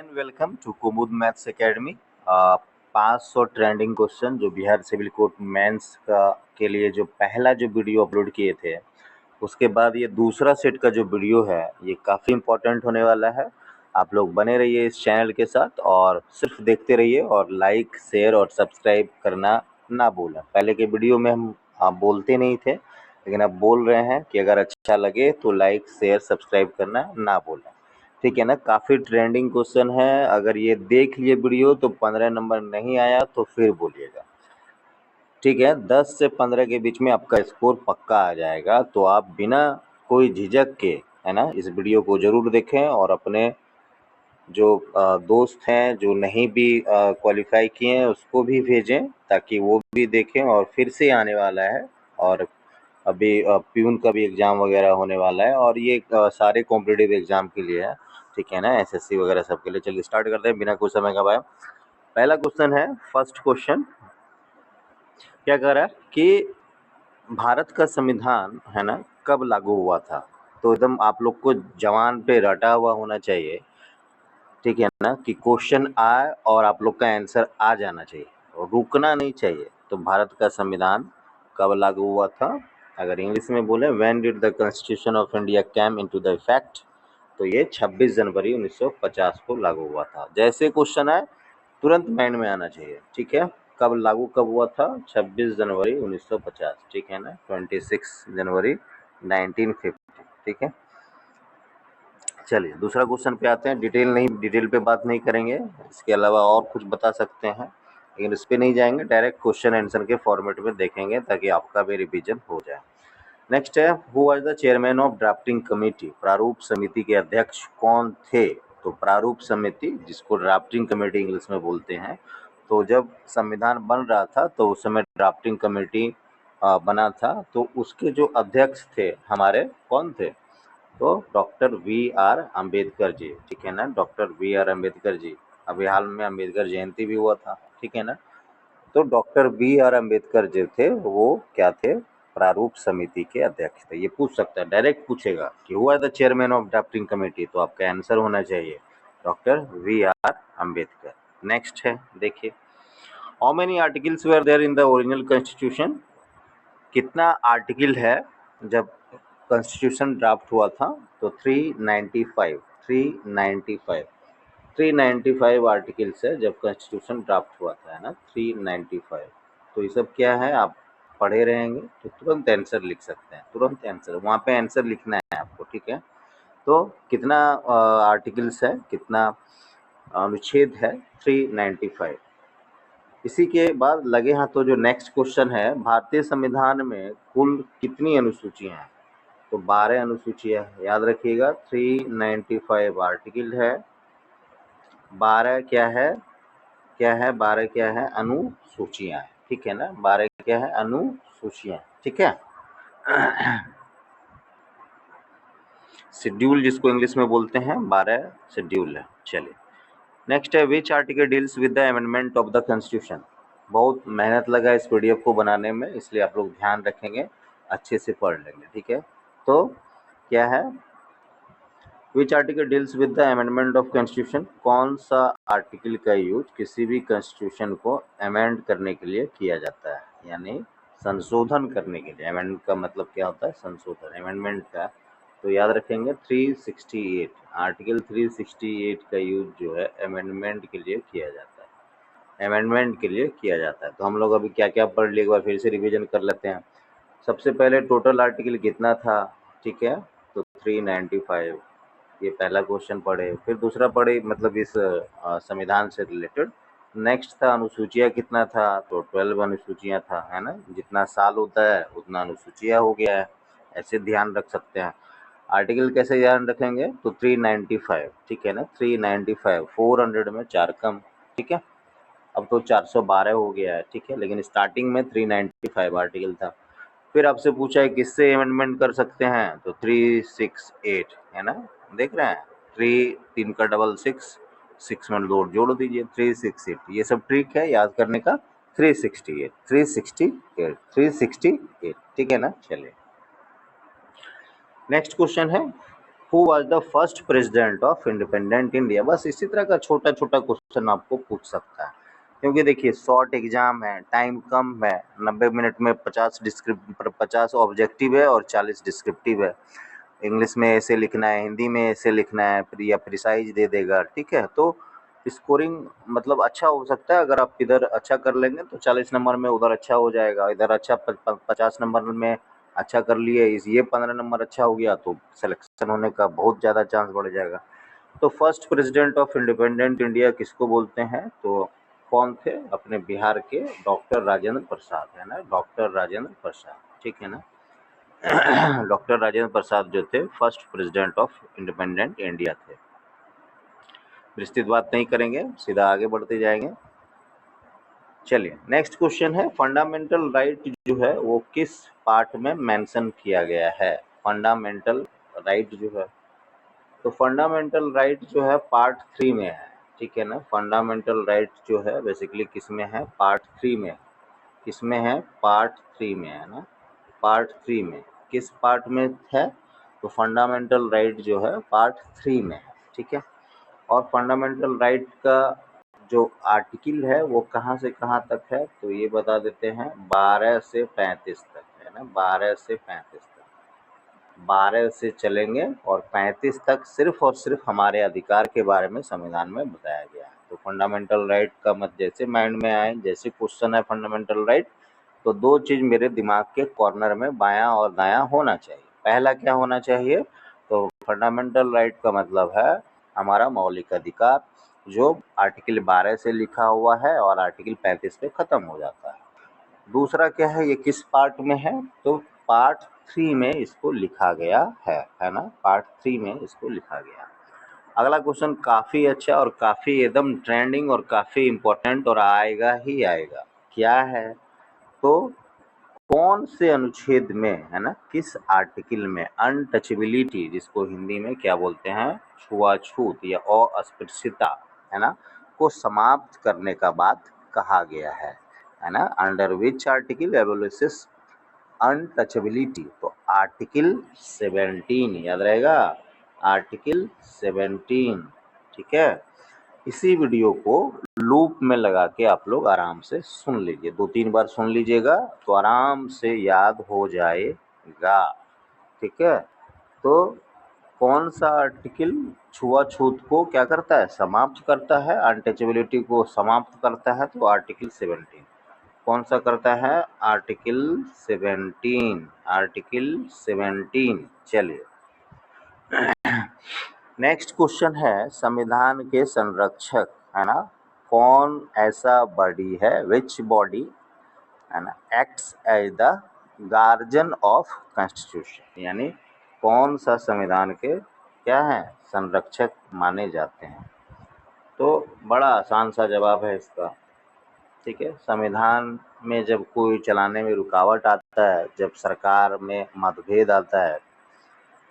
And welcome to Kumud maths academy. 500 trending question जो Bihar civil court mains का के लिए जो पहला जो वीडियो अपलोड किए थे, उसके बाद ये दूसरा सेट का जो वीडियो है ये काफ़ी इम्पोर्टेंट होने वाला है। आप लोग बने रहिए इस चैनल के साथ और सिर्फ देखते रहिए और लाइक शेयर और सब्सक्राइब करना ना भूलें। पहले के वीडियो में हम बोलते नहीं थे, लेकिन अब बोल रहे हैं कि अगर अच्छा लगे तो लाइक शेयर सब्सक्राइब करना ना भूलें, ठीक है ना। काफ़ी ट्रेंडिंग क्वेश्चन है, अगर ये देख लिए वीडियो तो 15 नंबर नहीं आया तो फिर बोलिएगा, ठीक है। 10 से 15 के बीच में आपका स्कोर पक्का आ जाएगा। तो आप बिना कोई झिझक के, है ना, इस वीडियो को ज़रूर देखें और अपने जो दोस्त हैं जो नहीं भी क्वालिफाई किए हैं उसको भी भेजें ताकि वो भी देखें। और फिर से आने वाला है और अभी प्यून का भी एग्ज़ाम वगैरह होने वाला है और ये सारे कॉम्पिटिटिव एग्ज़ाम के लिए है, ठीक है ना, एसएससी वगैरह सब के लिए। चलिए स्टार्ट करते हैं बिना कुछ समय गवाए। पहला क्वेश्चन है, फर्स्ट क्वेश्चन क्या कह रहा है कि भारत का संविधान, है ना, कब लागू हुआ था। तो एकदम आप लोग को जवान पे रटा हुआ होना चाहिए, ठीक है ना, कि क्वेश्चन आए और आप लोग का आंसर आ जाना चाहिए और रुकना नहीं चाहिए। तो भारत का संविधान कब लागू हुआ था, अगर इंग्लिश में बोले when did the constitution of India came into the effect, तो ये 26 जनवरी 1950 को लागू हुआ था। जैसे क्वेश्चन आए तुरंत माइंड में आना चाहिए, ठीक है। कब लागू कब हुआ था, 26 जनवरी 1950, ठीक है ना, 26 जनवरी 1950, ठीक है। चलिए दूसरा क्वेश्चन पे आते हैं। डिटेल पे बात नहीं करेंगे, इसके अलावा और कुछ बता सकते हैं, लेकिन इस पे नहीं जाएंगे, डायरेक्ट क्वेश्चन आंसर के फॉर्मेट में देखेंगे ताकि आपका भी रिवीजन हो जाए। नेक्स्ट है, who was the chairman of drafting committee, प्रारूप समिति के अध्यक्ष कौन थे। तो प्रारूप समिति, जिसको ड्राफ्टिंग कमेटी इंग्लिश में बोलते हैं, तो जब संविधान बन रहा था तो उस समय ड्राफ्टिंग कमेटी बना था, तो उसके जो अध्यक्ष थे हमारे कौन थे, तो डॉक्टर वी.आर. अम्बेडकर जी, ठीक है ना, डॉक्टर वी.आर. अम्बेडकर जी। अभी हाल में अम्बेडकर जयंती भी हुआ था, ठीक है ना। तो डॉक्टर वी.आर. अम्बेडकर जो थे वो क्या थे, प्रारूप समिति के अध्यक्ष थे। ये पूछ सकता है, डायरेक्ट पूछेगा कि who are the chairman of drafting committee, तो आपका आंसर होना चाहिए डॉक्टर वी.आर. अम्बेडकर। नेक्स्ट है, देखिए, how many articles were there in the original constitution, कितना आर्टिकल है जब कॉन्स्टिट्यूशन ड्राफ्ट हुआ था, तो 395 आर्टिकल्स है जब कॉन्स्टिट्यूशन ड्राफ्ट हुआ था, है ना, 395। तो ये सब क्या है, आप पढ़े रहेंगे तो तुरंत आंसर लिख सकते हैं, तुरंत आंसर वहाँ पे आंसर लिखना है आपको, ठीक है। तो कितना आर्टिकल्स है, कितना अनुच्छेद है, 395। इसी के बाद लगे हाथों जो नेक्स्ट क्वेश्चन है, भारतीय संविधान में कुल कितनी अनुसूचियां हैं। तो 12 अनुसूचियां, याद रखिएगा, 395 आर्टिकल है, 12 क्या है, 12 क्या है, अनुसूचियां, ठीक है ना, 12 क्या है, अनुसूचियां, ठीक है। शेड्यूल जिसको इंग्लिश में बोलते हैं, 12 शेड्यूल है। चलिए नेक्स्ट है, which article deals with the amendment of the constitution. बहुत मेहनत लगा इस पीडीएफ को बनाने में, इसलिए आप लोग ध्यान रखेंगे, अच्छे से पढ़ लेंगे, ठीक है। तो क्या है, which article deals with the amendment of constitution, कौन सा आर्टिकल का यूज किसी भी कॉन्स्टिट्यूशन को अमेंड करने के लिए किया जाता है, यानी संशोधन करने के लिए। अमेंड का मतलब क्या होता है, संशोधन, अमेंडमेंट का। तो याद रखेंगे 368, आर्टिकल 368 का यूज जो है अमेंडमेंट के लिए किया जाता है, अमेंडमेंट के लिए किया जाता है। तो हम लोग अभी क्या क्या पढ़ लिए, एक बार फिर से रिवीजन कर लेते हैं। सबसे पहले टोटल आर्टिकल कितना था, ठीक है, तो 395, ये पहला क्वेश्चन पढ़े। फिर दूसरा पढ़े, मतलब इस संविधान से रिलेटेड। नेक्स्ट था अनुसूचियाँ कितना था, तो 12 अनुसूचियाँ था, है ना, जितना साल होता है उतना अनुसूचियाँ हो गया है, ऐसे ध्यान रख सकते हैं। आर्टिकल कैसे ध्यान रखेंगे, तो 395, ठीक है ना, 395, 400 में 4 कम, ठीक है। अब तो 412 हो गया है, ठीक है, लेकिन स्टार्टिंग में 395 आर्टिकल था। फिर आपसे पूछा है किससे अमेंडमेंट कर सकते हैं, तो 368, है ना, देख रहे हैं, 3 3 का डबल 6, 6 में जोड़ दीजिए, 368। ये सब ट्रिक है याद करने का, 368, ठीक है ना। चलिए नेक्स्ट क्वेश्चन है, who was the first president of independent India. बस इसी तरह का छोटा छोटा क्वेश्चन आपको पूछ सकता है, क्योंकि देखिए शॉर्ट एग्जाम है, टाइम कम है, 90 मिनट में 50 ऑब्जेक्टिव है और 40 डिस्क्रिप्टिव है। इंग्लिश में ऐसे लिखना है, हिंदी में ऐसे लिखना है, फिर या प्रिसाइज दे देगा, ठीक है। तो स्कोरिंग मतलब अच्छा हो सकता है, अगर आप इधर अच्छा कर लेंगे तो 40 नंबर में उधर अच्छा हो जाएगा, इधर अच्छा 50 नंबर में अच्छा कर लिए, ये 15 नंबर अच्छा हो गया तो सिलेक्शन होने का बहुत ज़्यादा चांस बढ़ जाएगा। तो first president of independent India किसको बोलते हैं, तो कौन थे, अपने बिहार के डॉक्टर राजेंद्र प्रसाद, है ना, डॉक्टर राजेंद्र प्रसाद, ठीक है ना। डॉक्टर राजेंद्र प्रसाद जो थे first president of independent India थे। विस्तृत बात नहीं करेंगे, सीधा आगे बढ़ते जाएंगे। चलिए नेक्स्ट क्वेश्चन है, फंडामेंटल राइट जो है वो किस पार्ट में मेंशन किया गया है। फंडामेंटल राइट जो है, तो फंडामेंटल राइट जो है पार्ट 3 में है, ठीक है ना। फंडामेंटल राइट जो है बेसिकली किस में है, पार्ट 3 में। किसमें है, पार्ट 3 में, है ना, पार्ट 3 में। किस पार्ट में है, तो फंडामेंटल राइट जो है पार्ट 3 में है, ठीक है। और फंडामेंटल राइट का जो आर्टिकल है वो कहाँ से कहाँ तक है, तो ये बता देते हैं 12 से 35 तक, है ना, 12 से 35 तक। 12 से चलेंगे और 35 तक सिर्फ और सिर्फ हमारे अधिकार के बारे में संविधान में बताया गया है। तो फंडामेंटल राइट का मत जैसे माइंड में आए, जैसे क्वेश्चन है फंडामेंटल राइट, तो दो चीज़ मेरे दिमाग के कॉर्नर में बायां और दायां होना चाहिए। पहला क्या होना चाहिए, तो फंडामेंटल राइट का मतलब है हमारा मौलिक अधिकार, जो आर्टिकल 12 से लिखा हुआ है और आर्टिकल 35 पे ख़त्म हो जाता है। दूसरा क्या है, ये किस पार्ट में है, तो पार्ट 3 में इसको लिखा गया है ना, पार्ट 3 में इसको लिखा गया। अगला क्वेश्चन काफ़ी अच्छा और काफ़ी एकदम ट्रेंडिंग और काफ़ी इम्पोर्टेंट और आएगा ही आएगा। क्या है, तो कौन से अनुच्छेद में, है ना, किस आर्टिकल में अनटचेबिलिटी, जिसको हिंदी में क्या बोलते हैं, छुआछूत या अस्पृश्यता, है ना, को समाप्त करने का बात कहा गया है ना। अंडर विच आर्टिकल एबोलिशेस अनटचेबिलिटी, तो आर्टिकल 17 याद रहेगा, आर्टिकल 17, ठीक है। इसी वीडियो को लूप में लगा के आप लोग आराम से सुन लीजिए, 2-3 बार सुन लीजिएगा तो आराम से याद हो जाएगा, ठीक है। तो कौन सा आर्टिकल छुआछूत को क्या करता है, समाप्त करता है, अनटचेबिलिटी को समाप्त करता है, तो आर्टिकल 17 कौन सा करता है, आर्टिकल 17, आर्टिकल 17। चलिए नेक्स्ट क्वेश्चन है, संविधान के संरक्षक, है ना, कौन ऐसा बॉडी है, विच बॉडी, है ना, acts as the guardian of constitution, यानी कौन सा संविधान के क्या है, संरक्षक माने जाते हैं। तो बड़ा आसान सा जवाब है इसका, ठीक है। संविधान में जब कोई चलाने में रुकावट आता है, जब सरकार में मतभेद आता है,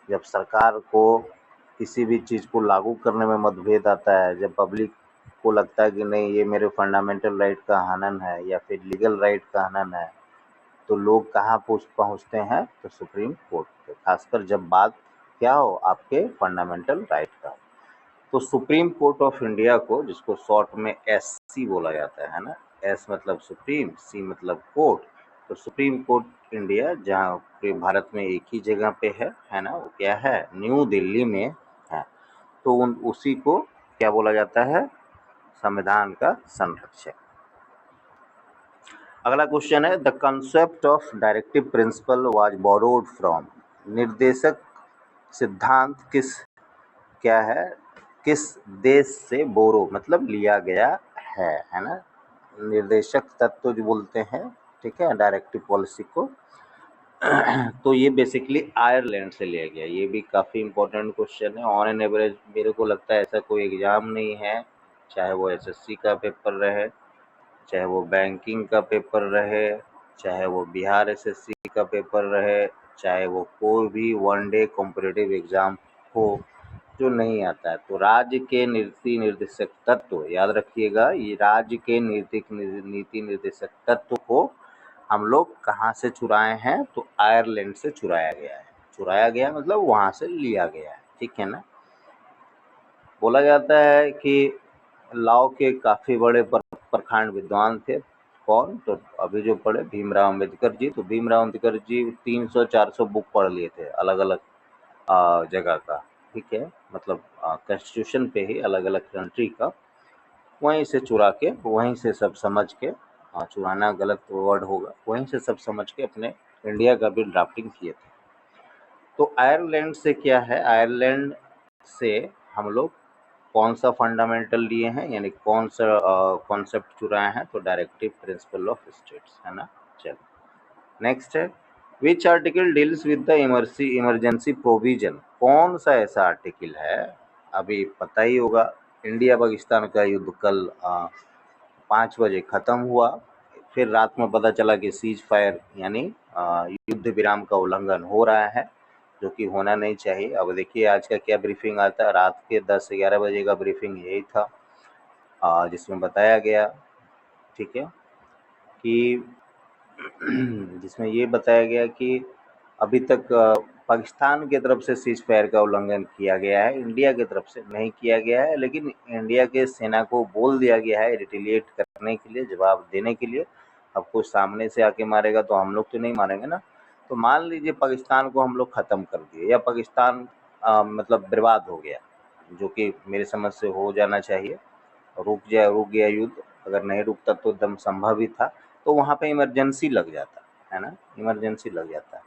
जब सरकार को किसी भी चीज़ को लागू करने में मतभेद आता है, जब पब्लिक को लगता है कि नहीं ये मेरे फंडामेंटल राइट का हनन है या फिर लीगल राइट का हनन है, तो लोग कहाँ पहुँचते हैं, तो सुप्रीम कोर्ट पे, खासकर जब बात क्या हो, आपके फंडामेंटल राइट का। तो सुप्रीम कोर्ट ऑफ इंडिया को, जिसको शॉर्ट में एससी बोला जाता है ना, एस मतलब सुप्रीम, सी मतलब कोर्ट, तो सुप्रीम कोर्ट इंडिया जहाँ पूरे भारत में एक ही जगह पे है ना, वो क्या है, न्यू दिल्ली में है। तो उसी को क्या बोला जाता है, संविधान का संरक्षक। अगला क्वेश्चन है, the concept of directive principle was borrowed from, निर्देशक सिद्धांत क्या है, किस देश से बोरो मतलब लिया गया है ना, निर्देशक तत्व जो बोलते हैं, ठीक है, डायरेक्टिव पॉलिसी को। तो ये बेसिकली आयरलैंड से लिया गया। ये भी काफ़ी इम्पोर्टेंट क्वेश्चन है, ऑन एन एवरेज मेरे को लगता है ऐसा कोई एग्ज़ाम नहीं है, चाहे वो एसएससी का पेपर रहे, चाहे वो बैंकिंग का पेपर रहे, चाहे वो बिहार एसएससी का पेपर रहे, चाहे वो कोई भी वनडे कॉम्पिटिटिव एग्ज़ाम हो, जो नहीं आता है। तो राज्य के नीति निर्देशक तत्व याद रखिएगा, ये राज्य के नीति निर्देशक तत्व को हम लोग कहाँ से चुराए हैं, तो आयरलैंड से चुराया गया है। चुराया गया मतलब वहाँ से लिया गया है, ठीक है ना। बोला जाता है कि लाओ के काफ़ी बड़े प्रखंड विद्वान थे। कौन? तो अभी जो पढ़े भीमराव अम्बेडकर जी। तो भीमराव अम्बेडकर जी 300-400 बुक पढ़ लिए थे अलग अलग जगह का, ठीक है, मतलब कॉन्स्टिट्यूशन पे ही अलग अलग कंट्री का, वहीं से चुरा के, वहीं से सब समझ के, चुराना गलत वर्ड होगा, वहीं से सब समझ के अपने इंडिया का भी ड्राफ्टिंग किए थे। तो आयरलैंड से क्या है, आयरलैंड से हम लोग कौन सा फंडामेंटल लिए हैं, यानी कौन सा कॉन्सेप्ट चुराए हैं? तो डायरेक्टिव प्रिंसिपल ऑफ स्टेट्स, है ना। चलो नेक्स्ट है, which article deals with the emergency provision. कौन सा ऐसा आर्टिकल है, अभी पता ही होगा, इंडिया पाकिस्तान का युद्ध कल 5 बजे ख़त्म हुआ, फिर रात में पता चला कि सीज फायर यानी युद्ध विराम का उल्लंघन हो रहा है, जो कि होना नहीं चाहिए। अब देखिए आज का क्या ब्रीफिंग आता है, रात के 10 से 11 बजे का ब्रीफिंग यही था, जिसमें बताया गया, ठीक है, कि जिसमें ये बताया गया कि अभी तक पाकिस्तान की तरफ से सीज फायर का उल्लंघन किया गया है, इंडिया की तरफ से नहीं किया गया है, लेकिन इंडिया के सेना को बोल दिया गया है रिटेलिएट करने के लिए, जवाब देने के लिए। अब कोई सामने से आके मारेगा तो हम लोग तो नहीं मारेंगे ना। तो मान लीजिए पाकिस्तान को हम लोग ख़त्म कर दिए, या पाकिस्तान मतलब बर्बाद हो गया, जो कि मेरे समझ से हो जाना चाहिए, रुक गया युद्ध, अगर नहीं रुकता तो एकदम संभव ही था, तो वहाँ पे इमरजेंसी लग जाता है ना, इमरजेंसी लग जाता है।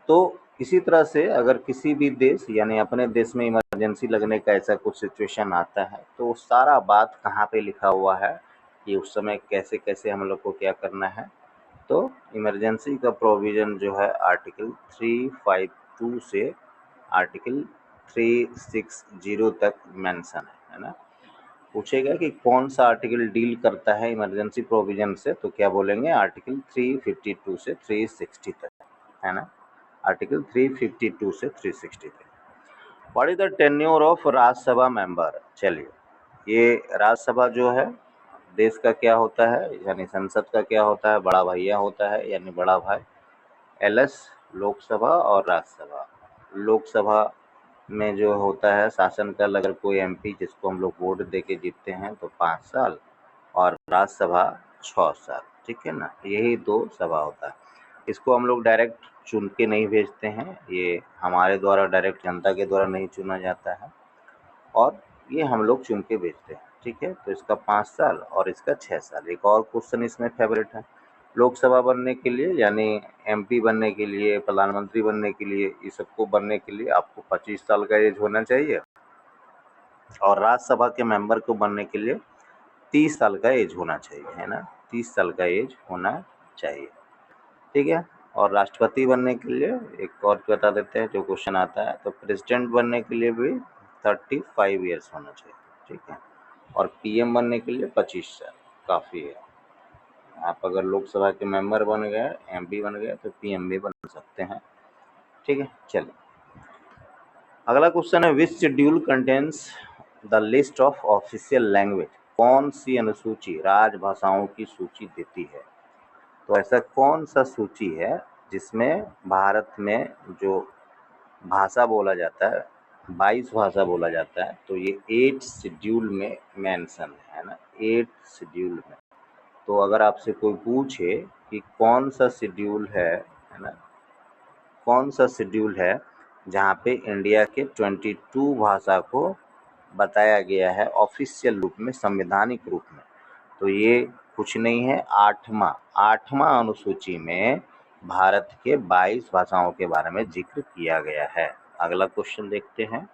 तो इसी तरह से अगर किसी भी देश यानी अपने देश में इमरजेंसी लगने का ऐसा कुछ सिचुएशन आता है, तो सारा बात कहाँ पे लिखा हुआ है कि उस समय कैसे कैसे हम लोग को क्या करना है। तो इमरजेंसी का प्रोविज़न जो है आर्टिकल 352 से आर्टिकल 360 तक मेंशन है ना। पूछेगा कि कौन सा आर्टिकल डील करता है इमरजेंसी प्रोविज़न से, तो क्या बोलेंगे? आर्टिकल 352 से 360 तक, है ना। आर्टिकल 352 से 360 तक। What is the tenure of Rajya Sabha member? चलिए, ये राज्यसभा जो है देश का क्या होता है, यानी संसद का क्या होता है, बड़ा भैया होता है यानी बड़ा भाई। एलएस लोकसभा और राज्यसभा। लोकसभा में जो होता है शासनकाल, अगर कोई एमपी जिसको हम लोग वोट दे के जीतते हैं तो 5 साल, और राज्यसभा 6 साल, ठीक है ना। यही 2 सभा होता है। इसको हम लोग डायरेक्ट चुन के नहीं भेजते हैं, ये हमारे द्वारा डायरेक्ट जनता के द्वारा नहीं चुना जाता है, और ये हम लोग चुन के भेजते हैं, ठीक है। तो इसका 5 साल और इसका 6 साल। एक और क्वेश्चन इसमें फेवरेट है, लोकसभा बनने के लिए यानी एमपी बनने के लिए, प्रधानमंत्री बनने के लिए, ये सबको बनने के लिए आपको 25 साल का एज होना चाहिए, और राज्यसभा के मेंबर को बनने के लिए 30 साल का एज होना चाहिए, है ना। 30 साल का एज होना चाहिए, ठीक है। और राष्ट्रपति बनने के लिए एक और बता देते हैं जो क्वेश्चन आता है, तो प्रेसिडेंट बनने के लिए भी 35 ईयर्स होना चाहिए, ठीक है। और पीएम बनने के लिए 25 साल काफ़ी है। आप अगर लोकसभा के मेंबर बन गए, एमपी बन गए, तो पीएम भी बन सकते हैं, ठीक है। चलिए अगला क्वेश्चन है, which schedule contains the list of official language. कौन सी अनुसूची राजभाषाओं की सूची देती है? तो ऐसा कौन सा सूची है जिसमें भारत में जो भाषा बोला जाता है 22 भाषा बोला जाता है, तो ये 8 शेड्यूल में मेंशन है ना, 8 शेड्यूल में। तो अगर आपसे कोई पूछे कि कौन सा शेड्यूल है ना, कौन सा शेड्यूल है जहाँ पे इंडिया के 22 भाषा को बताया गया है ऑफिशियल रूप में, संवैधानिक रूप में, तो ये कुछ नहीं है, आठवां अनुसूची में भारत के 22 भाषाओं के बारे में जिक्र किया गया है। अगला क्वेश्चन देखते हैं,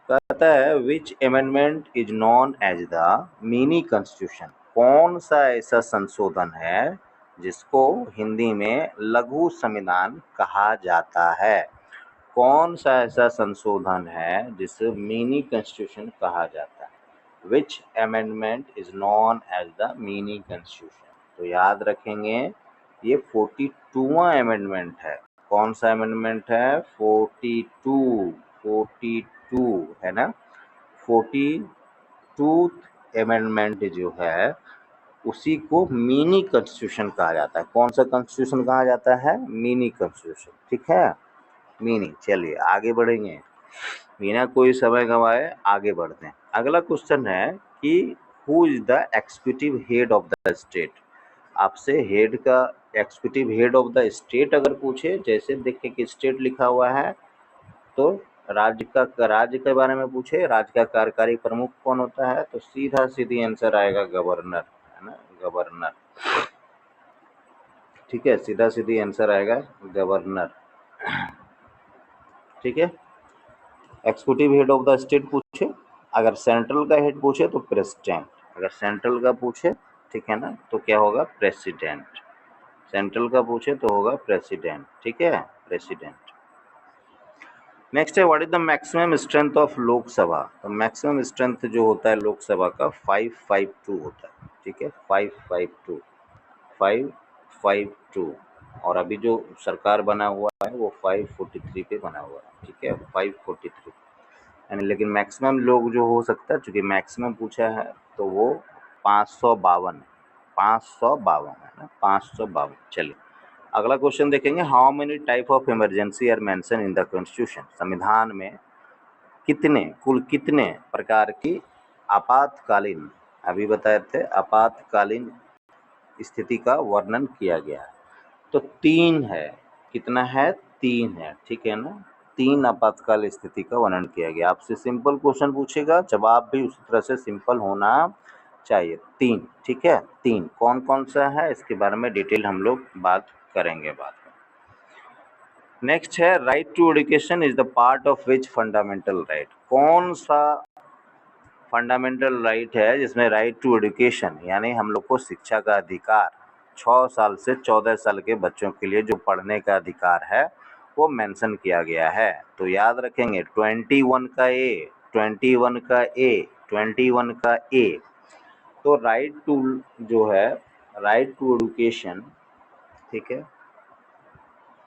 कहता है which amendment is known as the mini constitution. कौन सा ऐसा संशोधन है जिसको हिंदी में लघु संविधान कहा जाता है? कौन सा ऐसा संशोधन है जिसे मिनी कॉन्स्टिट्यूशन कहा जाता है? Which amendment is known as the mini constitution? तो याद रखेंगे ये 42वां अमेंडमेंट है। कौन सा अमेंडमेंट है? 42 है ना। 42 अमेंडमेंट जो है उसी को मिनी कॉन्स्टिट्यूशन कहा जाता है। कौन सा कॉन्स्टिट्यूशन कहा जाता है? मिनी कॉन्स्टिट्यूशन, ठीक है, मिनी। चलिए आगे बढ़ेंगे, बिना कोई समय गंवाए आगे बढ़ते हैं। अगला क्वेश्चन है कि who is the executive head of the state. आपसे हेड का executive head of the state अगर पूछे, जैसे देखिए कि स्टेट लिखा हुआ है तो राज्य के बारे में पूछे, राज्य का कार्यकारी प्रमुख कौन होता है, तो सीधा सीधी आंसर आएगा गवर्नर, है ना, गवर्नर। ठीक है, सीधा सीधी आंसर आएगा गवर्नर। ठीक है, executive head of the state पूछे, अगर सेंट्रल का हेड पूछे तो प्रेसिडेंट, अगर सेंट्रल का पूछे, ठीक है ना, तो क्या होगा, प्रेसिडेंट। सेंट्रल का पूछे तो होगा प्रेसिडेंट। ठीक है, प्रेसिडेंट। नेक्स्ट है what is the maximum strength of Lok Sabha. तो मैक्सिमम स्ट्रेंथ जो होता है लोकसभा का 552 होता है। ठीक है, 552, 552। और अभी जो सरकार बना हुआ है वो 543 पे बना हुआ है। ठीक है, 543 यानी, लेकिन मैक्सिमम लोग जो हो सकता है, चूंकि मैक्सिमम पूछा है तो वो 552, 552 है ना, 552। चलिए अगला क्वेश्चन देखेंगे, how many type of emergency are mention in the constitution. संविधान में कुल कितने प्रकार की आपातकालीन, अभी बताए थे, आपातकालीन स्थिति का वर्णन किया गया है, तो 3 है। कितना है, 3 है। ठीक है ना, 3 आपातकाल स्थिति का वर्णन किया गया। आपसे सिंपल क्वेश्चन पूछेगा, जवाब भी उसी तरह से सिंपल होना चाहिए। 3, ठीक है, 3 कौन कौन सा है इसके बारे में डिटेल हम लोग बात करेंगे बाद में। नेक्स्ट है right to education is the part of which fundamental right. कौन सा फंडामेंटल राइट है जिसमें राइट टू एजुकेशन यानी हम लोग को शिक्षा का अधिकार, 6 साल से 14 साल के बच्चों के लिए जो पढ़ने का अधिकार है वो मेंशन किया गया है। तो याद रखेंगे 21 का ए, 21 का ए, 21 का ए। तो राइट टू जो है, राइट टू एजुकेशन, ठीक है,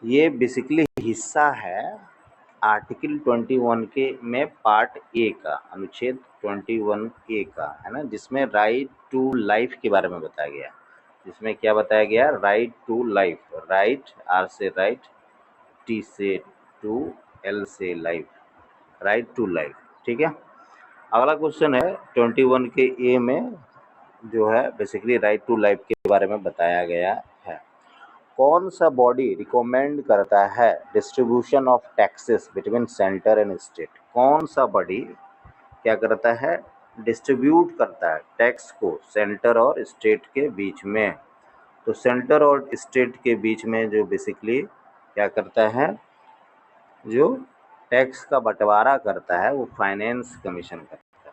ये बेसिकली हिस्सा है आर्टिकल 21 के में पार्ट ए का, अनुच्छेद 21 ए का, है ना, जिसमें राइट टू लाइफ के बारे में बताया गया। जिसमें क्या बताया गया, right to life, right R से राइट, टी से टू, एल से लाइफ, राइट टू लाइफ। ठीक है, अगला क्वेश्चन है 21 के ए में जो है बेसिकली राइट टू लाइफ के बारे में बताया गया है। कौन सा बॉडी रिकमेंड करता है distribution of taxes between centre and state. कौन सा बॉडी क्या करता है, डिस्ट्रीब्यूट करता है टैक्स को सेंटर और स्टेट के बीच में। तो सेंटर और स्टेट के बीच में जो बेसिकली क्या करता है, जो टैक्स का बंटवारा करता है वो फाइनेंस कमीशन करता है।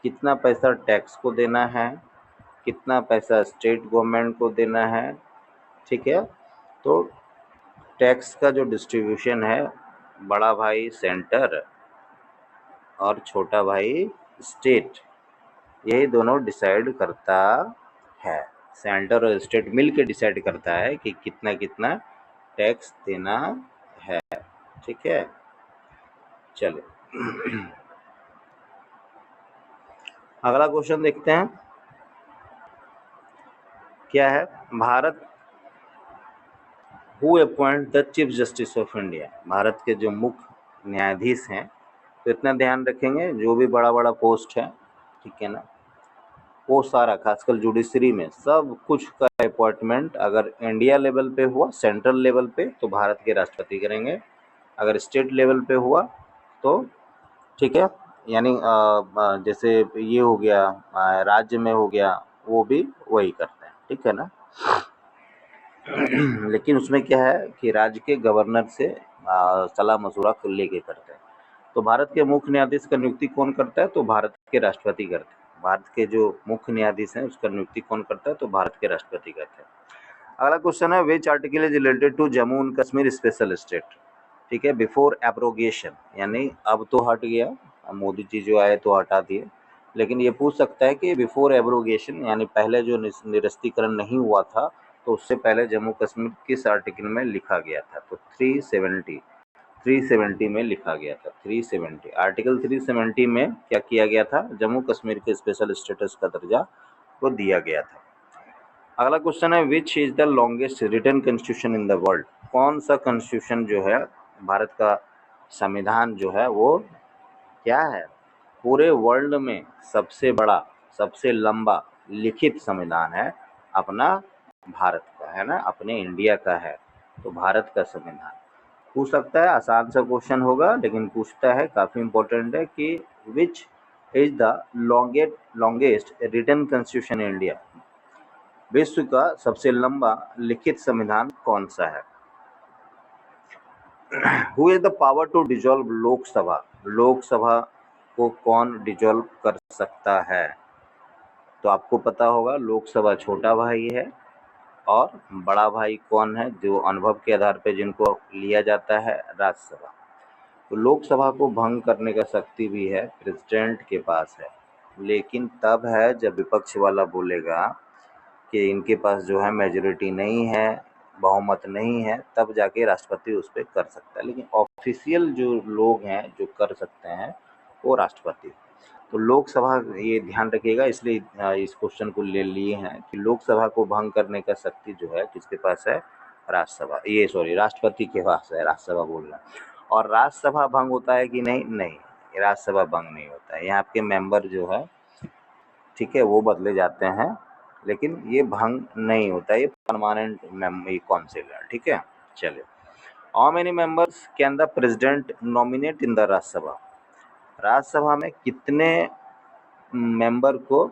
कितना पैसा टैक्स को देना है, कितना पैसा स्टेट गवर्नमेंट को देना है। ठीक है, तो टैक्स का जो डिस्ट्रीब्यूशन है, बड़ा भाई सेंटर और छोटा भाई स्टेट, यही दोनों डिसाइड करता है। सेंटर और स्टेट मिलकर डिसाइड करता है कि कितना कितना टैक्स देना है। ठीक है, चलिए अगला क्वेश्चन देखते हैं क्या है, Bharat who appoint the chief justice of India. Bharat के जो मुख्य न्यायाधीश हैं, तो इतना ध्यान रखेंगे जो भी बड़ा बड़ा पोस्ट है, ठीक है ना, वो सारा खासकर जुडिशरी में सब कुछ का अपॉइंटमेंट अगर इंडिया लेवल पे हुआ, सेंट्रल लेवल पे, तो भारत के राष्ट्रपति करेंगे। अगर स्टेट लेवल पे हुआ तो ठीक है, यानी जैसे ये हो गया राज्य में हो गया, वो भी वही करते हैं। ठीक है ना लेकिन उसमें क्या है कि राज्य के गवर्नर से सलाह मशुरा लेके करते हैं। तो भारत के मुख्य न्यायाधीश का नियुक्ति कौन करता है, तो भारत के राष्ट्रपति करते हैं। भारत के जो मुख्य न्यायाधीश हैं उसका नियुक्ति कौन करता है, तो भारत के राष्ट्रपति करते हैं। अगला क्वेश्चन है which article is related to Jammu and Kashmir special state. ठीक है, बिफोर एब्रोगेशन, यानी अब तो हट गया, मोदी जी जो आए तो हटा दिए, लेकिन ये पूछ सकता है कि बिफोर एब्रोगेशन यानी पहले जो निरस्तीकरण नहीं हुआ था, तो उससे पहले जम्मू कश्मीर किस आर्टिकल में लिखा गया था, तो 370 में लिखा गया था। 370 आर्टिकल 370 में क्या किया गया था, जम्मू कश्मीर के स्पेशल स्टेटस का दर्जा को दिया गया था। अगला क्वेश्चन है which is the longest written constitution in the world. कौन सा कॉन्स्टिट्यूशन जो है भारत का संविधान जो है वो क्या है, पूरे वर्ल्ड में सबसे बड़ा, सबसे लंबा लिखित संविधान है अपना भारत का, है ना, अपने इंडिया का है। तो भारत का संविधान पूछ सकता है, आसान सा क्वेश्चन होगा लेकिन पूछता है, काफ़ी इम्पोर्टेंट है कि which is the longest written constitution in India, विश्व का सबसे लंबा लिखित संविधान कौन सा है। Who is the power to dissolve Lok Sabha, Lok Sabha को कौन डिजॉल्व कर सकता है। तो आपको पता होगा लोकसभा छोटा भाई है और बड़ा भाई कौन है, जो अनुभव के आधार पर जिनको लिया जाता है, राज्यसभा। तो लोकसभा को भंग करने का शक्ति भी है प्रेसिडेंट के पास है, लेकिन तब है जब विपक्ष वाला बोलेगा कि इनके पास जो है मेजॉरिटी नहीं है, बहुमत नहीं है, तब जाके राष्ट्रपति उस पर कर सकता है। लेकिन ऑफिशियल जो लोग हैं जो कर सकते हैं वो राष्ट्रपति। तो लोकसभा, ये ध्यान रखिएगा, इसलिए इस क्वेश्चन को ले लिए हैं कि लोकसभा को भंग करने का शक्ति जो है किसके पास है, राज्यसभा, ये सॉरी राष्ट्रपति के पास है, राज्यसभा बोल रहा है। और राज्यसभा भंग होता है कि नहीं, नहीं राज्यसभा भंग नहीं होता है, यहाँ आपके मेंबर जो है ठीक है वो बदले जाते हैं, लेकिन ये भंग नहीं होता, ये परमानेंट काउंसिल है, ठीक है। चलिए, how many members can the president nominate in the Rajya Sabha, Rajya Sabha में कितने मेंबर को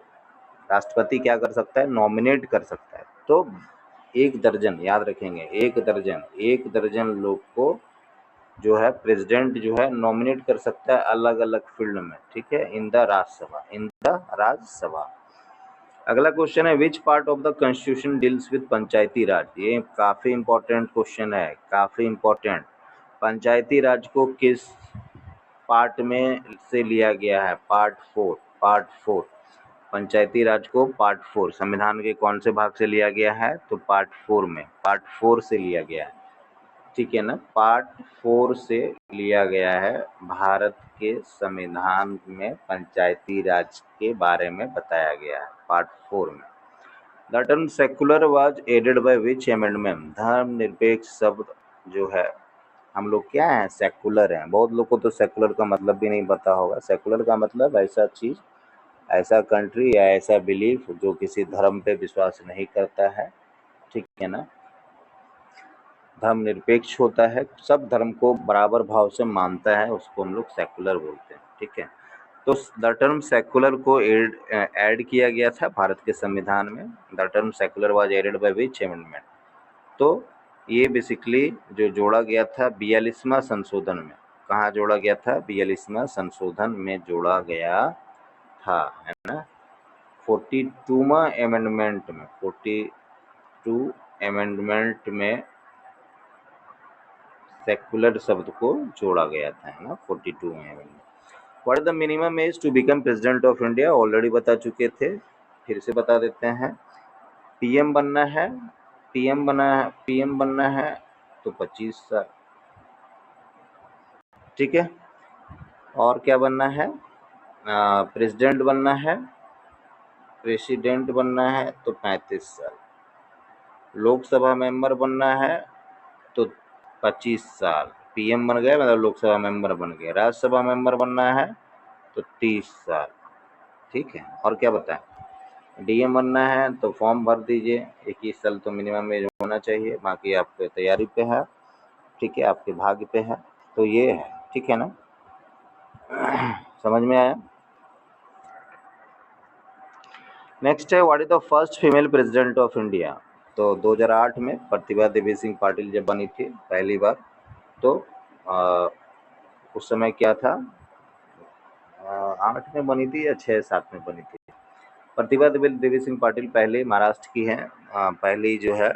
राष्ट्रपति क्या कर सकता है, नॉमिनेट कर सकता है। तो 1 दर्जन, याद रखेंगे 1 दर्जन, 1 दर्जन लोग को जो है प्रेसिडेंट जो है नॉमिनेट कर सकता है अलग अलग फील्ड में, ठीक है, in the Rajya Sabha, in the Rajya Sabha. अगला क्वेश्चन है, which part of the constitution deals with Panchayati Raj, ये काफी इंपॉर्टेंट क्वेश्चन है, काफी इंपॉर्टेंट। पंचायती राज को किस पार्ट में से लिया गया है, पार्ट 4, पार्ट 4, पंचायती राज को पार्ट 4 संविधान के कौन से भाग से लिया गया है, तो पार्ट 4 में, पार्ट 4 से लिया गया है, ठीक है ना, पार्ट 4 से लिया गया है। भारत के संविधान में पंचायती राज के बारे में बताया गया है पार्ट 4 में। The term secular was added by which amendment, धर्मनिरपेक्ष शब्द जो है, हम लोग क्या हैं, सेकुलर हैं। बहुत लोग को तो सेकुलर का मतलब भी नहीं पता होगा। सेकुलर का मतलब ऐसा चीज़, ऐसा कंट्री या ऐसा बिलीफ जो किसी धर्म पे विश्वास नहीं करता है, ठीक है ना, धर्मनिरपेक्ष होता है, सब धर्म को बराबर भाव से मानता है, उसको हम लोग सेकुलर बोलते हैं, ठीक है। तो द टर्म सेकुलर को ऐड किया गया था भारत के संविधान में। The term secular was added by which amendment, तो ये बेसिकली जो जोड़ा गया था 42वां संशोधन में। कहाँ जोड़ा गया था, 42वां संशोधन में जोड़ा गया था, है ना, 42वां अमेंडमेंट में, 42 अमेंडमेंट में सेकुलर शब्द को जोड़ा गया था, है ना, 42 में। What is the minimum age to become president of India, already बता चुके थे, फिर से बता देते हैं। पीएम बनना है, पीएम बनना है तो 25 साल, ठीक है। और क्या बनना है, प्रेसिडेंट बनना है, प्रेसिडेंट बनना है तो 35 साल, लोकसभा मेंबर बनना है तो 25 साल, पीएम बन गए मतलब लोकसभा मेंबर बन गए, राज्यसभा मेंबर बनना है तो 30 साल, ठीक है। और क्या बताएं, डीएम बनना है तो फॉर्म भर दीजिए, 21 साल तो मिनिमम एज होना चाहिए, बाकी आपके तैयारी पे है, ठीक है, आपके भाग्य पे है। तो ये है, ठीक है ना, समझ में आया। नेक्स्ट है, what is the first female president of India, तो 2008 में प्रतिभा देवी सिंह पाटिल जब बनी थी पहली बार, तो उस समय क्या था, 8 में बनी थी या 6-7 में बनी थी। प्रतिभा देवी सिंह पाटिल पहले महाराष्ट्र की हैं, पहली जो है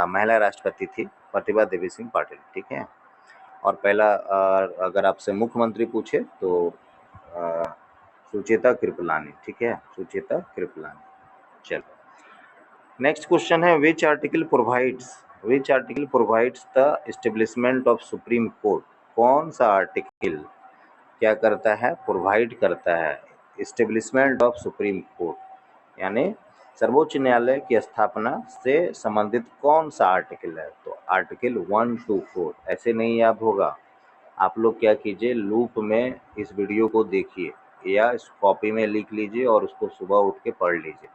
महिला राष्ट्रपति थी प्रतिभा देवी सिंह पाटिल, ठीक है। और पहला अगर आपसे मुख्यमंत्री पूछे तो सुचेता कृपलानी, ठीक है, सुचेता कृपलानी। चलो, नेक्स्ट क्वेश्चन है, which article provides the establishment of supreme court, कौन सा आर्टिकल क्या करता है, प्रोवाइड करता है एस्टेब्लिशमेंट ऑफ सुप्रीम कोर्ट, यानी सर्वोच्च न्यायालय की स्थापना से संबंधित कौन सा आर्टिकल है, तो आर्टिकल 124, ऐसे नहीं याद होगा, आप लोग क्या कीजिए, लूप में इस वीडियो को देखिए या इस कॉपी में लिख लीजिए और उसको सुबह उठ के पढ़ लीजिए,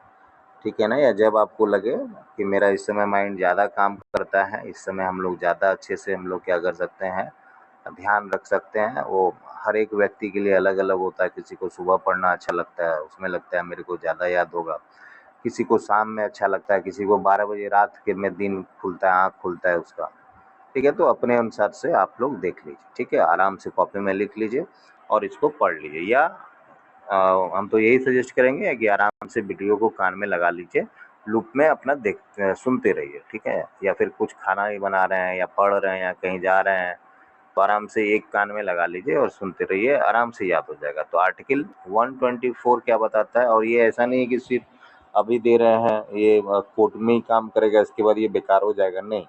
ठीक है ना। या जब आपको लगे कि मेरा इस समय माइंड ज़्यादा काम करता है, इस समय हम लोग ज़्यादा अच्छे से हम लोग क्या कर सकते हैं, ध्यान रख सकते हैं। वो हर एक व्यक्ति के लिए अलग अलग होता है, किसी को सुबह पढ़ना अच्छा लगता है, उसमें लगता है मेरे को ज़्यादा याद होगा, किसी को शाम में अच्छा लगता है, किसी को 12 बजे रात के में दिन खुलता है, आँख खुलता है उसका, ठीक है। तो अपने अनुसार से आप लोग देख लीजिए, ठीक है। आराम से कॉपी में लिख लीजिए और इसको पढ़ लीजिए, या हम तो यही सजेस्ट करेंगे कि आराम से वीडियो को कान में लगा लीजिए, लूप में अपना सुनते रहिए, ठीक है। या फिर कुछ खाना ही बना रहे हैं या पढ़ रहे हैं या कहीं जा रहे हैं तो आराम से एक कान में लगा लीजिए और सुनते रहिए, आराम से याद हो जाएगा। तो आर्टिकल 124 क्या बताता है, और ये ऐसा नहीं है कि सिर्फ अभी दे रहे हैं ये कोर्ट में ही काम करेगा इसके बाद ये बेकार हो जाएगा, नहीं,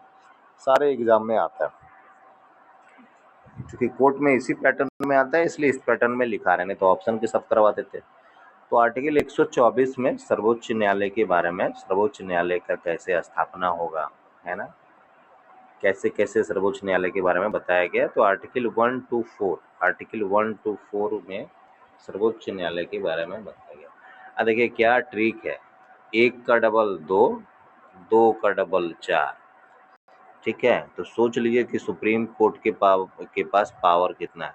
सारे एग्जाम में आता है, क्योंकि कोर्ट में इसी पैटर्न में आता है इसलिए इस पैटर्न में लिखा रहे हैं, नहीं तो ऑप्शन के सब करवा देते। तो आर्टिकल 124 में सर्वोच्च न्यायालय के बारे में, सर्वोच्च न्यायालय का कैसे स्थापना होगा, है ना, कैसे कैसे सर्वोच्च न्यायालय के बारे में बताया गया। तो आर्टिकल 124, आर्टिकल 124 में सर्वोच्च न्यायालय के बारे में बताया गया। अब देखिए क्या ट्रिक है, 1 का डबल 2, 2 का डबल 4, ठीक है। तो सोच लीजिए कि सुप्रीम कोर्ट के पास पावर कितना है,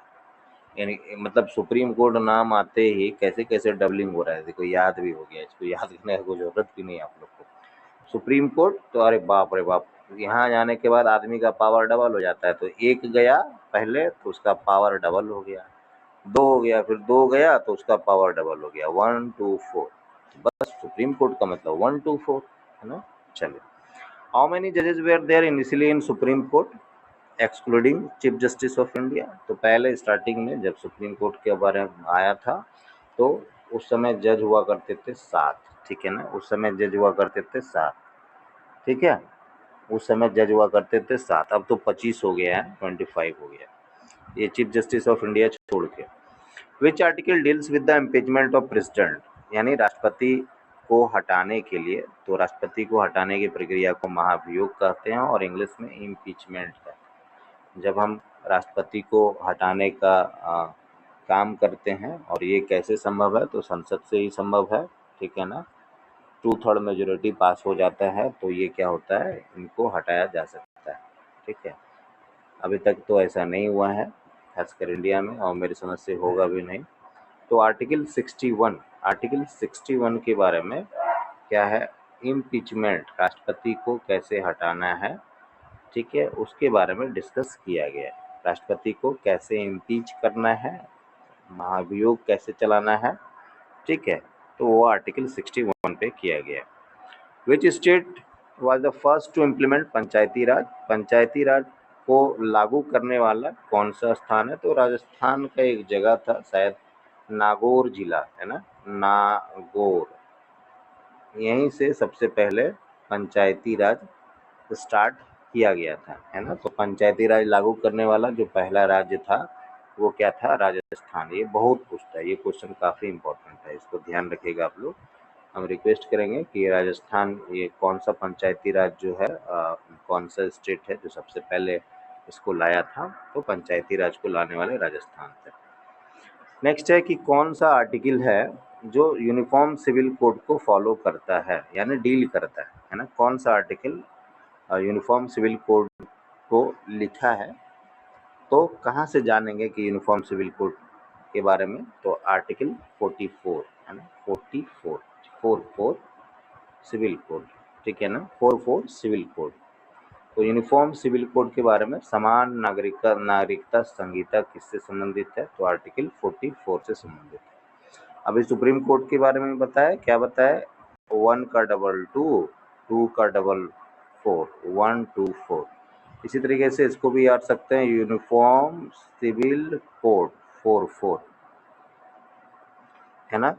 यानी मतलब सुप्रीम कोर्ट नाम आते ही कैसे कैसे डबलिंग हो रहा है, देखो याद भी हो गया, इसको याद करने की जरूरत भी नहीं है आप लोग को। सुप्रीम कोर्ट तो अरे बाप रे बाप, यहाँ जाने के बाद आदमी का पावर डबल हो जाता है। तो एक गया पहले तो उसका पावर डबल हो गया, 2 हो गया, फिर 2 गया तो उसका पावर डबल हो गया, 1 2 4। बस सुप्रीम कोर्ट का मतलब 1 2 4, है ना। चलिए, हाउ मेनी जजेस were there initially in supreme court excluding chief justice of India. तो पहले स्टार्टिंग में जब सुप्रीम कोर्ट के बारे में आया था तो उस समय जज हुआ करते थे 7, ठीक है ना, उस समय जज हुआ करते थे 7, ठीक है, उस समय जज हुआ करते थे 7, अब तो 25 हो गया है, 25 हो गया, ये चीफ जस्टिस ऑफ इंडिया छोड़ के। Which article deals with the impeachment of president, यानी राष्ट्रपति को हटाने के लिए, तो राष्ट्रपति को हटाने की प्रक्रिया को महाभियोग कहते हैं और इंग्लिश में इम्पीचमेंट है। जब हम राष्ट्रपति को हटाने का काम करते हैं और ये कैसे संभव है, तो संसद से ही संभव है, ठीक है ना। 2/3 मेजोरिटी पास हो जाता है तो ये क्या होता है, इनको हटाया जा सकता है, ठीक है। अभी तक तो ऐसा नहीं हुआ है खासकर इंडिया में, और मेरी समझ से होगा भी नहीं। तो आर्टिकल 61, आर्टिकल 61 के बारे में क्या है, इम्पीचमेंट, राष्ट्रपति को कैसे हटाना है, ठीक है, उसके बारे में डिस्कस किया गया है। राष्ट्रपति को कैसे इम्पीच करना है, महाभियोग कैसे चलाना है, ठीक है। तो वो आर्टिकल 61 पे किया गया। Which state was the first to implement Panchayati Raj, Panchayati Raj को लागू करने वाला कौन सा स्थान है, तो राजस्थान का एक जगह था शायद, नागौर जिला, है ना, नागौर, यहीं से सबसे पहले पंचायती राज स्टार्ट किया गया था, है ना। तो पंचायती राज लागू करने वाला जो पहला राज्य था वो क्या था, राजस्थान। ये बहुत पूछता है, ये क्वेश्चन काफ़ी इंपॉर्टेंट है, इसको ध्यान रखिएगा आप लोग। हम रिक्वेस्ट करेंगे कि राजस्थान, ये कौन सा पंचायती राज जो है, कौन सा स्टेट है जो सबसे पहले इसको लाया था, तो पंचायती राज को लाने वाले राजस्थान थे। नेक्स्ट है कि कौन सा आर्टिकल है जो यूनिफॉर्म सिविल कोड को फॉलो करता है, यानी डील करता है ना, कौन सा आर्टिकल यूनिफॉर्म सिविल कोड को लिखा है। तो कहाँ से जानेंगे कि यूनिफॉर्म सिविल कोड के बारे में, तो आर्टिकल 44, है ना, 44, 44 सिविल कोड, ठीक है ना, 44 सिविल कोड। तो यूनिफॉर्म सिविल कोड के बारे में, समान नागरिकता संहिता किससे संबंधित है, तो आर्टिकल 44 से संबंधित है। अभी सुप्रीम कोर्ट के बारे में बताया, क्या बताया, 1 का डबल 2, 2 का डबल 4, 1 2 4। इसी तरीके से इसको भी याद सकते हैं, यूनिफॉर्म सिविल कोड 44, है ना।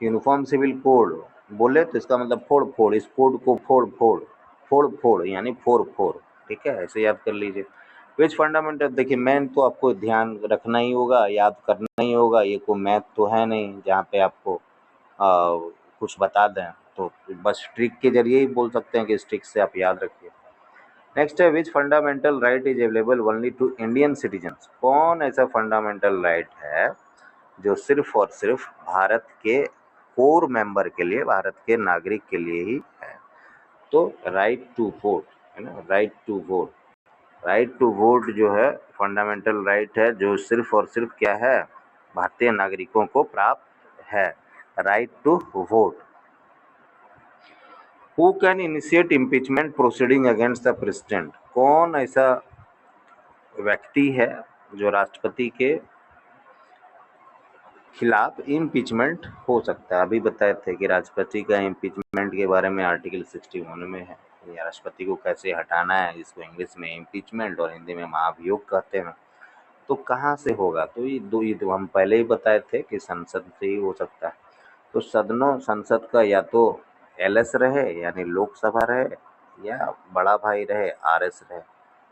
यूनिफॉर्म सिविल कोड बोले तो इसका मतलब फोड़ फोड़, इस कोड को फोड़ फोड़, फोड़ फोड़ यानी 44, ठीक है, ऐसे याद कर लीजिए। विच फंडामेंटल, देखिए मेन तो आपको ध्यान रखना ही होगा, याद करना ही होगा, ये कोई मैथ तो है नहीं जहाँ पे आपको कुछ बता दें, तो बस ट्रिक के जरिए ही बोल सकते हैं कि इस ट्रिक से आप याद रखिए। नेक्स्ट है which fundamental right is available only to Indian citizens. कौन ऐसा फंडामेंटल राइट है जो सिर्फ और सिर्फ भारत के कोर मेंबर के लिए, भारत के नागरिक के लिए ही है? तो राइट टू वोट है ना, right to vote. Right to vote जो है फंडामेंटल राइट है जो सिर्फ और सिर्फ क्या है, भारतीय नागरिकों को प्राप्त है, right to vote. Who can initiate impeachment proceeding against the president. कौन ऐसा व्यक्ति है जो राष्ट्रपति के खिलाफ इम्पीचमेंट हो सकता है? अभी बताए थे कि राष्ट्रपति का इम्पीचमेंट के बारे में आर्टिकल 61 में है, या राष्ट्रपति को कैसे हटाना है, इसको इंग्लिश में इम्पीचमेंट और हिंदी में महाभियोग कहते हैं। तो कहाँ से होगा? तो ये तो हम पहले ही बताए थे कि संसद से ही हो सकता है। तो सदनों संसद का या तो एलएस रहे यानी लोकसभा रहे, या बड़ा भाई रहे आरएस रहे।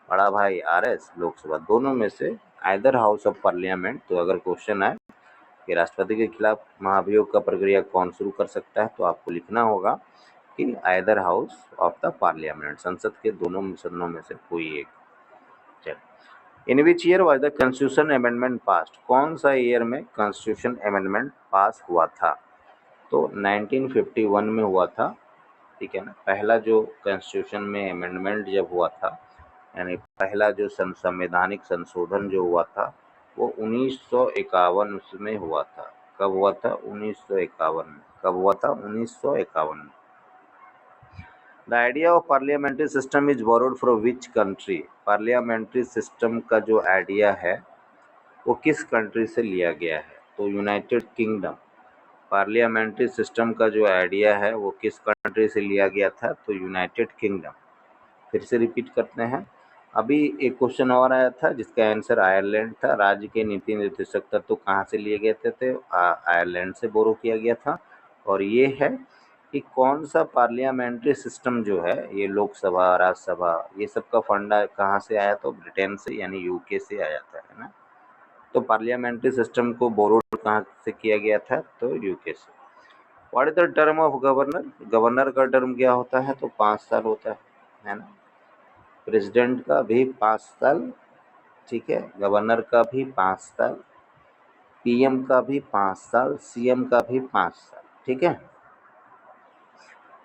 बड़ा भाई आरएस, लोकसभा, दोनों में से आइदर हाउस ऑफ पार्लियामेंट। तो अगर क्वेश्चन है कि राष्ट्रपति के खिलाफ महाभियोग का प्रक्रिया कौन शुरू कर सकता है, तो आपको लिखना होगा कि either house of the parliament, संसद के दोनों सदनों में से कोई एक। चलिए, in which year was the constitution amendment passed. कौन सा ईयर में कॉन्स्टिट्यूशन अमेंडमेंट पास हुआ था? तो 1951 में हुआ था, ठीक है ना। पहला जो कॉन्स्टिट्यूशन में अमेंडमेंट जब हुआ था, यानी पहला जो संवैधानिक संशोधन जो हुआ था, वो 1951 में हुआ था। कब हुआ था? 1951 में। कब हुआ था? 1951 में। The idea of parliamentary system is borrowed from which country. Parliamentary system का जो आइडिया है वो किस कंट्री से लिया गया है? तो यूनाइटेड किंगडम। पार्लियामेंट्री सिस्टम का जो आइडिया है वो किस कंट्री से लिया गया था? तो यूनाइटेड किंगडम। फिर से रिपीट करते हैं। अभी एक क्वेश्चन और आया था जिसका आंसर आयरलैंड था। राज्य के नीति निर्देशक तत्व कहाँ से लिए गए थे? आयरलैंड से बोरो किया गया था। और ये है कि कौन सा पार्लियामेंट्री सिस्टम जो है, ये लोकसभा, राज्यसभा, ये सब का फंडा कहाँ से आया? तो ब्रिटेन से यानी यूके से आया था, है ना। तो पार्लियामेंट्री सिस्टम को बोरोड कहाँ से किया गया था? तो यूके से। What is the term of governor. Governor का टर्म क्या होता है? तो 5 साल होता है ना। प्रेसिडेंट का भी 5 साल, ठीक है। गवर्नर का भी 5 साल, पीएम का भी 5 साल, सीएम का भी 5 साल, ठीक है।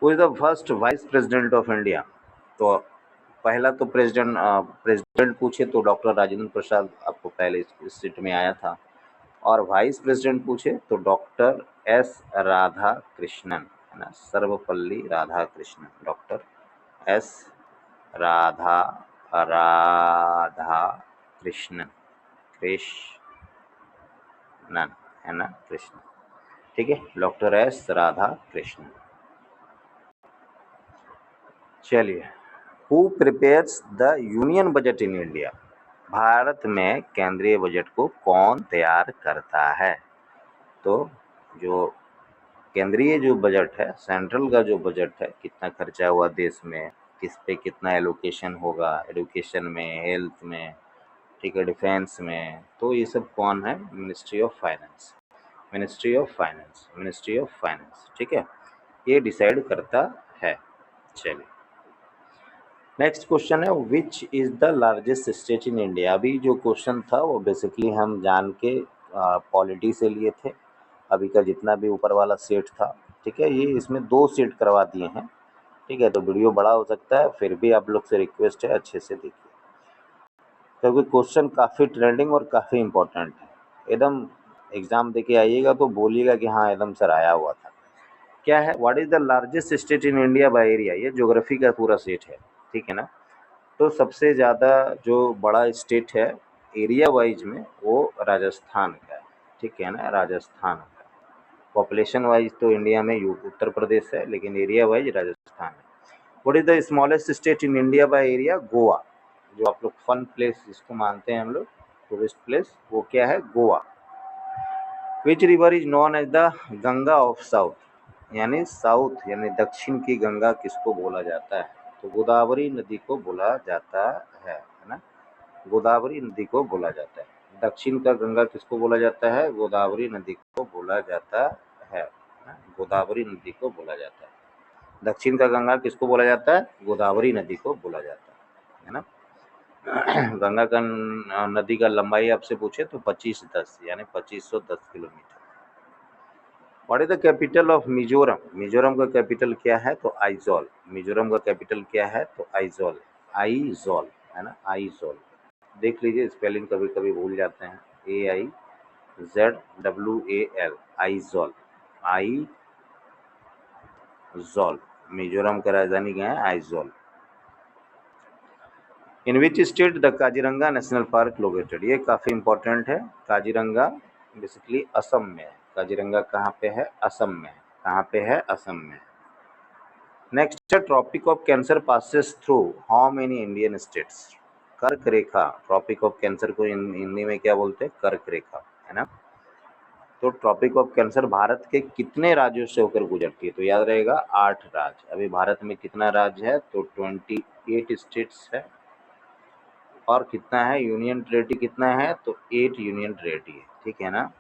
Who is the first vice president of India. तो पहला तो प्रेसिडेंट पूछे तो डॉक्टर राजेंद्र प्रसाद आपको पहले इस सीट में आया था। और वाइस प्रेसिडेंट पूछे तो डॉक्टर एस राधा कृष्णन, है ना, सर्वपल्ली राधा कृष्णन, डॉक्टर एस राधा राधा कृष्णन, कृष्णन, है ना, कृष्ण, ठीक है, डॉक्टर एस राधा कृष्णन। चलिए, who prepares the union budget in India. Bharat में केंद्रीय बजट को कौन तैयार करता है? तो जो केंद्रीय जो बजट है, सेंट्रल का जो बजट है, कितना खर्चा हुआ देश में, किस पे कितना एलोकेशन होगा, एडुकेशन में, हेल्थ में, ठीक है, डिफेंस में, तो ये सब कौन है? Ministry of finance, ministry of finance, ministry of finance, ठीक है, ये डिसाइड करता है। चलिए, नेक्स्ट क्वेश्चन है which is the largest state in India. अभी जो क्वेश्चन था वो बेसिकली हम जान के पॉलिटी से लिए थे। अभी का जितना भी ऊपर वाला सेट था, ठीक है, ये इसमें 2 सेट करवा दिए हैं, ठीक है। तो वीडियो बड़ा हो सकता है, फिर भी आप लोग से रिक्वेस्ट है अच्छे से देखिए, क्योंकि क्वेश्चन काफ़ी ट्रेंडिंग और काफ़ी इम्पोर्टेंट है। एकदम एग्ज़ाम दे के आइएगा तो बोलिएगा कि हाँ एकदम सर आया हुआ था। क्या है? What is the largest state in India by area. ये ज्योग्राफी का पूरा सेट है, ठीक है ना। तो सबसे ज़्यादा जो बड़ा स्टेट है एरिया वाइज में वो राजस्थान का है, ठीक है ना, राजस्थान का। पॉपुलेशन वाइज तो इंडिया में उत्तर प्रदेश है, लेकिन एरिया वाइज राजस्थान है। What is the smallest state in India by area? Goa. जो आप लोग फन प्लेस जिसको मानते हैं हम लोग, टूरिस्ट प्लेस, वो क्या है? Goa. Which river is known as the Ganga of south. यानी साउथ यानी दक्षिण की गंगा किसको बोला जाता है? तो गोदावरी नदी को बोला जाता है ना, गोदावरी नदी को बोला जाता है। दक्षिण का गंगा किसको बोला जाता है? गोदावरी नदी को बोला जाता है ना? गोदावरी नदी को बोला जाता है। दक्षिण का गंगा किसको बोला जाता है? गोदावरी नदी को बोला जाता है। है ना। गंगा का नदी का लंबाई आपसे पूछे तो 2510 यानी 2510 kilometre. What is the capital of Mizoram? Mizoram का कैपिटल क्या है? तो आइजॉल। मिजोरम का कैपिटल क्या है? तो आइजॉल। आइजॉल है ना, आइजॉल। देख लीजिए, स्पेलिंग कभी कभी भूल जाते हैं। AIZWAL, आइजॉल। आइजॉल। मिजोरम का राजधानी क्या है? Aizawl. In which state the Kaziranga national park located? ये काफी इंपॉर्टेंट है। काजीरंगा बेसिकली असम में है। काजीरंगा कहाँ पे है? असम में। कहाँ पे है? असम में। Next, tropic of cancer passes through how many Indian states? कर्क रेखा। ट्रॉपिक ऑफ कैंसर को हिंदी में क्या बोलते हैं? कर्क रेखा, है ना। तो ट्रॉपिक ऑफ कैंसर भारत के कितने राज्यों से होकर गुजरती है? तो याद रहेगा 8 राज्य। अभी भारत में कितना राज्य है? तो 28 स्टेट्स है। और कितना है? यूनियन टेरिटरी कितना है? तो 8 यूनियन टेरिटरी है, ठीक है ना।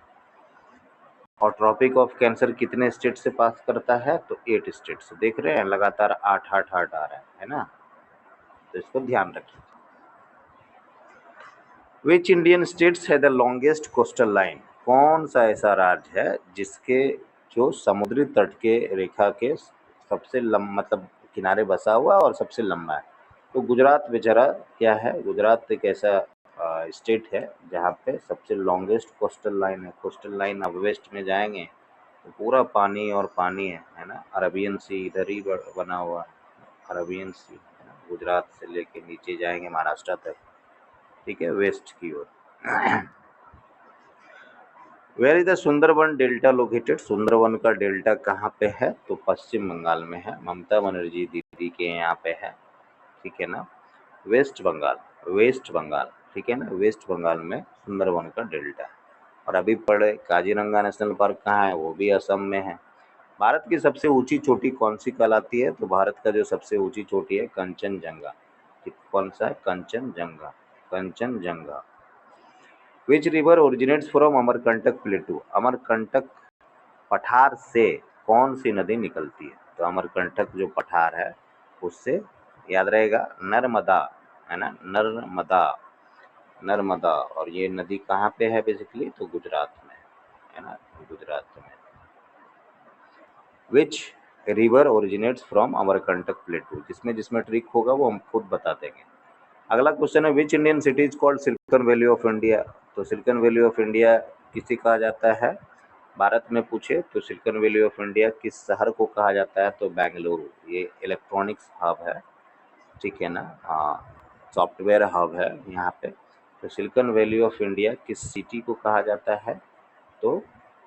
और ट्रॉपिक ऑफ कैंसर कितने स्टेट से पास करता है? तो 8 स्टेट से। देख रहे हैं लगातार 8 8 8 आ रहा है ना। तो इसको ध्यान रखिए। विच इंडियन स्टेट्स है द लॉन्गेस्ट कोस्टल लाइन? कौन सा ऐसा राज्य है जिसके जो समुद्री तट के रेखा के सबसे मतलब किनारे बसा हुआ है और सबसे लंबा है? तो गुजरात बेचारा क्या है? गुजरात एक ऐसा स्टेट है जहाँ पे सबसे लॉन्गेस्ट कोस्टल लाइन है। कोस्टल लाइन अब वेस्ट में जाएंगे तो पूरा पानी और पानी है ना। अरबियन सी इधर ही बना हुआ है, अरबियन सी, है ना। गुजरात से लेके नीचे जाएंगे महाराष्ट्र तक, ठीक है, वेस्ट की ओर। Where is the Sundarban delta located? Sundarban का डेल्टा कहाँ पे है? तो पश्चिम बंगाल में है। ममता बनर्जी दीदी के यहाँ पे है, ठीक है ना। वेस्ट बंगाल, वेस्ट बंगाल, ठीक है ना। वेस्ट बंगाल में सुंदरबन का डेल्टा है। और अभी पढ़े काजीरंगा नेशनल पार्क कहाँ है? वो भी असम में है। भारत की सबसे ऊंची चोटी कौन सी कहलाती है? तो भारत का जो सबसे ऊंची चोटी है कंचनजंगा। कौन सा है? Kanchenjunga, Kanchenjunga. Which river originates from Amarkantak प्लेटू? Amarkantak पठार से कौन सी नदी निकलती है? तो अमरकंटक जो पठार है उससे, याद रहेगा, नर्मदा, है ना, नर्मदा, नर्मदा। और ये नदी कहाँ पे है बेसिकली? तो गुजरात में, है ना, गुजरात में। Which river originates from Amarkantak प्लेटू? जिसमें जिसमें ट्रिक होगा वो हम खुद बता देंगे। अगला क्वेश्चन है, which Indian city is called silicon valley of India? तो सिलिकॉन वैली ऑफ इंडिया किसे कहा जाता है? भारत में पूछे तो सिलिकॉन वैली ऑफ इंडिया किस शहर को कहा जाता है? तो बेंगलुरु। ये इलेक्ट्रॉनिक्स हब है, ठीक है ना, हाँ, सॉफ्टवेयर हब है यहाँ पे। तो सिलिकॉन वैली ऑफ इंडिया किस सिटी को कहा जाता है? तो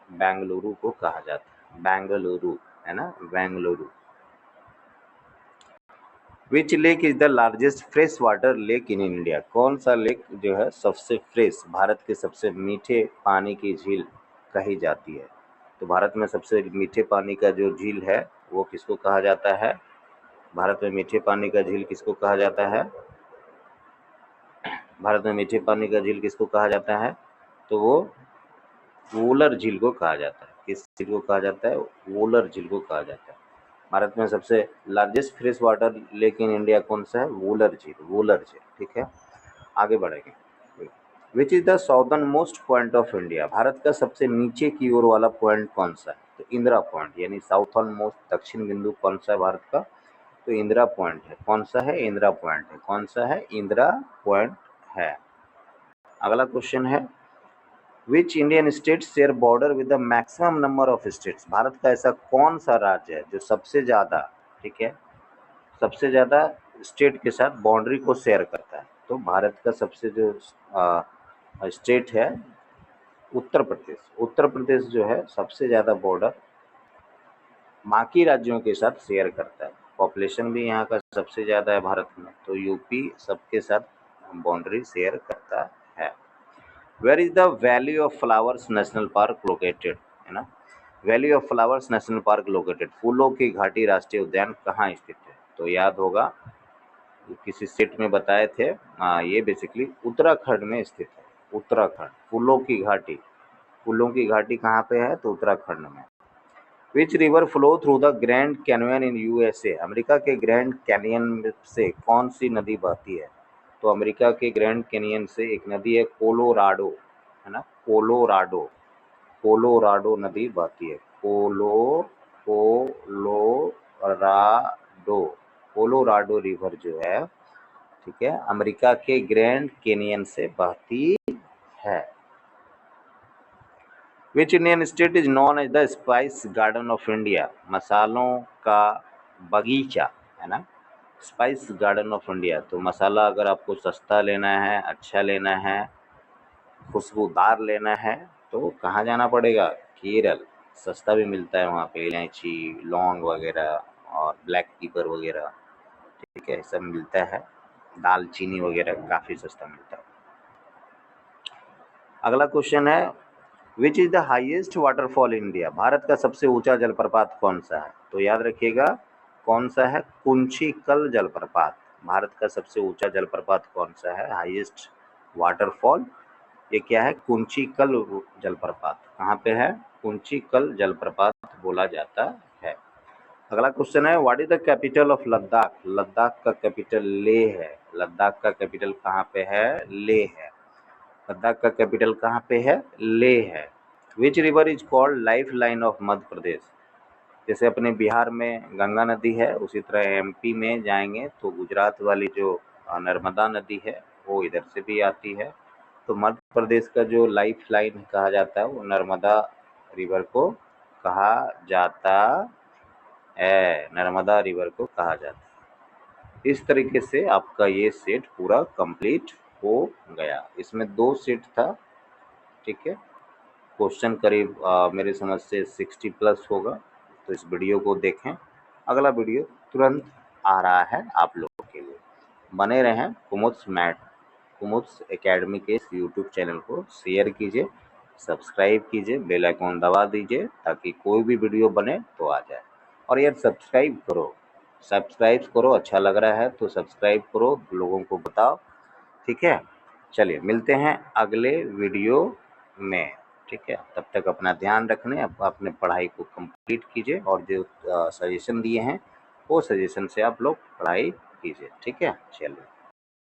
बेंगलुरु को कहा जाता है, बेंगलुरु, है ना, Bengaluru. Which lake is the largest fresh water lake in India? कौन सा लेक जो है सबसे फ्रेश, भारत के सबसे मीठे पानी की झील कही जाती है? तो भारत में सबसे मीठे पानी का जो झील है वो किसको कहा जाता है? भारत में मीठे पानी का झील किसको कहा जाता है? भारत में मीठे पानी का झील किसको कहा जाता है? तो वो वोलर झील को कहा जाता है। किस झील को कहा जाता है? वोलर झील को कहा जाता है। भारत में सबसे largest fresh water lake in India कौन सा है? वोलर झील, वोलर झील, ठीक है। आगे बढ़ेंगे। विच is the southern most point of India? Bharat का सबसे नीचे की ओर वाला पॉइंट कौन सा है? तो इंदिरा पॉइंट, यानी साउथर्न मोस्ट दक्षिण बिंदु कौन सा है भारत का? तो इंदिरा पॉइंट है। कौन सा है? इंदिरा पॉइंट है। कौन सा है? इंदिरा पॉइंट है। अगला क्वेश्चन है, which Indian state share border with the maximum number of states? Bharat का ऐसा कौन सा राज्य है जो सबसे ज़्यादा, ठीक है, सबसे ज़्यादा स्टेट के साथ बाउंड्री को शेयर करता है? तो भारत का सबसे जो स्टेट है उत्तर प्रदेश। उत्तर प्रदेश जो है सबसे ज़्यादा बॉर्डर बाकी राज्यों के साथ शेयर करता है। पॉपुलेशन भी यहाँ का सबसे ज़्यादा है भारत में, तो यूपी सबके साथ बाउंड्री शेयर करता है। Where is the valley of flowers national park located? है ना, valley of flowers national park located, फूलों की घाटी राष्ट्रीय उद्यान कहाँ स्थित है? तो याद होगा किसी सेट में बताए थे, ये बेसिकली उत्तराखंड में स्थित है। उत्तराखंड, फूलों की घाटी, फूलों की घाटी कहाँ पे है? तो उत्तराखंड में। Which river flow through the grand Canyon in USA? America के ग्रैंड कैनियन से कौन सी नदी बहती है? तो अमेरिका के ग्रैंड कैनियन से एक नदी है कोलोराडो, है ना, कोलोराडो नदी बहती है। कोलोराडो रिवर जो है, ठीक है, अमेरिका के ग्रैंड कैनियन से बहती है। Which Indian state is known as the spice garden of India? मसालों का बगीचा, है ना, स्पाइस गार्डन ऑफ इंडिया। तो मसाला अगर आपको सस्ता लेना है, अच्छा लेना है, खुशबूदार लेना है, तो कहाँ जाना पड़ेगा? केरल। सस्ता भी मिलता है वहाँ पे, इलायची, लौंग वगैरह और ब्लैक पेपर वगैरह, ठीक है, सब मिलता है। दालचीनी वगैरह काफ़ी सस्ता मिलता है। अगला क्वेश्चन है, which is the highest waterfall in India? Bharat का सबसे ऊंचा जलप्रपात कौन सा है? तो याद रखिएगा, कौन सा है? कुंचिकल जलप्रपात। भारत का सबसे ऊंचा जलप्रपात कौन सा है? हाईएस्ट वाटरफॉल, ये क्या है? कुंचिकल जलप्रपात। कहाँ पे है? कुंचिकल जलप्रपात बोला जाता है। अगला क्वेश्चन है, what is the capital of Ladakh? Ladakh का कैपिटल लेह है। लद्दाख का कैपिटल कहाँ पे है? लेह है। लद्दाख का कैपिटल कहाँ पे है? लेह है। Which river is called life line of Madhya Pradesh? जैसे अपने बिहार में गंगा नदी है, उसी तरह एमपी में जाएंगे तो गुजरात वाली जो नर्मदा नदी है वो इधर से भी आती है। तो मध्य प्रदेश का जो लाइफ लाइन कहा जाता है वो नर्मदा रिवर को कहा जाता है, नर्मदा रिवर को कहा जाता है। इस तरीके से आपका ये सेट पूरा कंप्लीट हो गया। इसमें 2 सेट था, ठीक है। क्वेश्चन करीब मेरे समझ से 60 प्लस होगा, तो इस वीडियो को देखें। अगला वीडियो तुरंत आ रहा है आप लोगों के लिए। बने रहें कुमुद्स एकेडमी के इस यूट्यूब चैनल को शेयर कीजिए, सब्सक्राइब कीजिए, बेल आइकॉन दबा दीजिए ताकि कोई भी वीडियो बने तो आ जाए। और यार सब्सक्राइब करो, अच्छा लग रहा है तो सब्सक्राइब करो, लोगों को बताओ, ठीक है। चलिए मिलते हैं अगले वीडियो में, ठीक है। तब तक अपना ध्यान रखने, अपने पढ़ाई को कंप्लीट कीजिए और जो सजेशन दिए हैं वो सजेशन से आप लोग पढ़ाई कीजिए, ठीक है। चलिए।